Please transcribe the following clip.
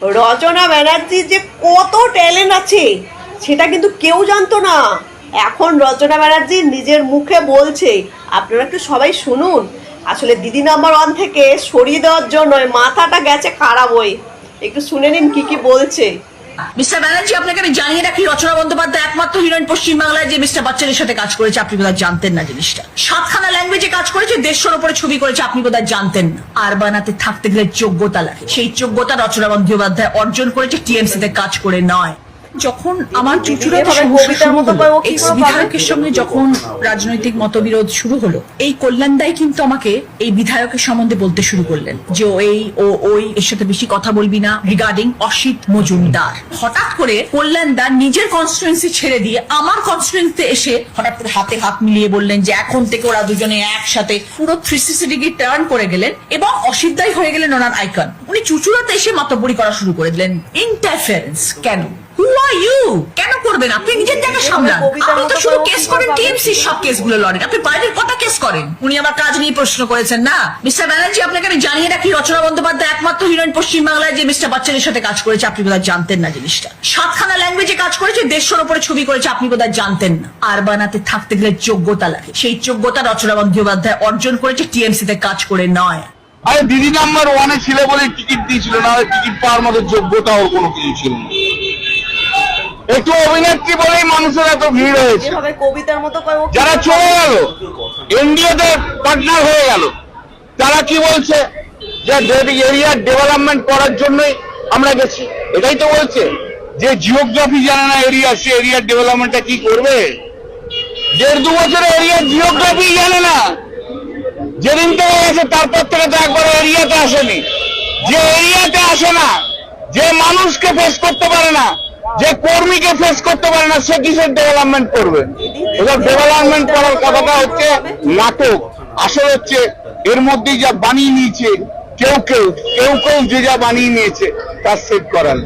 রচনা ব্যানার্জির যে কত ট্যালেন্ট আছে সেটা কিন্তু কেউ জানতো না। এখন রচনা ব্যানার্জি নিজের মুখে বলছে, আপনারা একটু সবাই শুনুন। আসলে দিদি নাম্বার 1 থেকে সরিয়ে দেওয়ার জন্য মাথাটা গেছে খারাপ হয়ে। একটু শুনে নিন কি বলছে। মিস্টার ব্যানার্জি, আপনাকে আমি জানিয়ে রাখি, রচনা বন্দ্যোপাধ্যায় একমাত্র হিরোইন পশ্চিমবাংলায় যে মিস্টার বচ্চনের সাথে কাজ করেছে। আপনি বোধহয় জানতেন না জিনিসটা। 7খানা ল্যাঙ্গুয়েজে কাজ করেছে, 150-র উপরে ছবি করেছে। আপনি বোধহয় জানতেন না। আর বানাতে থাকতে গেলে যোগ্যতা লাগে। সেই যোগ্যতা রচনা বন্দ্যোপাধ্যায় অর্জন করেছে টিএমসি তে কাজ করে নয়। যখন আমার চুচুড়াতে সমস্যা শুরু হলো, এক্স বিধায়কের সঙ্গে যখন রাজনৈতিক মতবিরোধ শুরু হলো, এই কল্যাণদাই কিন্তু আমাকে এই বিধায়কের সম্বন্ধে বলতে শুরু করলেন যে ওই এর সাথে বেশি কথা বলবি না, রিগার্ডিং অসিত মজুমদার। হঠাৎ করে কল্যাণদা নিজের কনস্টিটুয়েন্সি ছেড়ে দিয়ে আমার কনস্টিটুয়েন্সিতে এসে হঠাৎ করে হাতে হাত মিলিয়ে বললেন যে এখন থেকে ওরা দুজনে একসাথে পুরো 360 ডিগ্রি টার্ন করে গেলেন এবং অসিত দাই হয়ে গেলেন ওনার আইকন। উনি চুচুড়াতে এসে মাতব্বরি করা শুরু করে দিলেন। ইন্টারফারেন্স কেন? Who are you? কেন করবেন? আপনি নিজের জায়গা সামলান। আপনি তো শুধু কেস করেন টিএমসি, সব কেসগুলো লড়েন। আপনি বাইরের কথা কেস করেন। উনি আমার কাজ নিয়ে প্রশ্ন করেছেন না। মিস্টার ব্যানার্জি, আপনাকে আমি জানিয়ে রাখি, রচনা বন্দ্যোপাধ্যায় একমাত্র হিরোইন পশ্চিমবাংলায় যে মিস্টার বচ্চনের সাথে কাজ করেছে। আপনি বোধহয় জানতেন না জিনিসটা। 7খানা ল্যাঙ্গুয়েজে কাজ করেছে, 150-র উপরে ছবি করেছে। আপনি বোধহয় জানতেন না। আর বানাতে থাকতে গেলে যোগ্যতা লাগে। সেই যোগ্যতা রচনা বন্দ্যোপাধ্যায় অর্জন করেছে টিএমসি তে কাজ করে নয়। আরে দিদি নাম্বার 1-এ ছিল বলে টিকিট দিয়েছিল, না টিকিট পাওয়ার মতো যোগ্যতাও কোনো কিছু ছিল না। একটু অভিনেত্রী বলেই মানুষের এত ভিড় হয়েছে। কবিতার মতো যারা চলে গেল, এনডিওতে পার্টনার হয়ে গেল, তারা কি বলছে যে এরিয়ার ডেভেলপমেন্ট করার জন্যই আমরা গেছি। এটাই তো বলছে যে জিওগ্রাফি জানে না এরিয়া, সে এরিয়ার ডেভেলপমেন্টটা কি করবে? 1.5-2 বছরে এরিয়ার জিওগ্রাফি জানে না। যেদিন থেকে গেছে তারপর থেকে তো একবার এরিয়াতে আসেনি। যে এরিয়াতে আসে না, যে মানুষকে ফেস করতে পারে না, যে কর্মীকে ফেস করতে পারে না, সে কিসের ডেভেলপমেন্ট করবে? এবার ডেভেলপমেন্ট করার কথাটা হচ্ছে নাটক। আসলে হচ্ছে এর মধ্যেই যা বানিয়ে নিয়েছে কেউ যে যা বানিয়ে নিয়েছে তার সেট করার।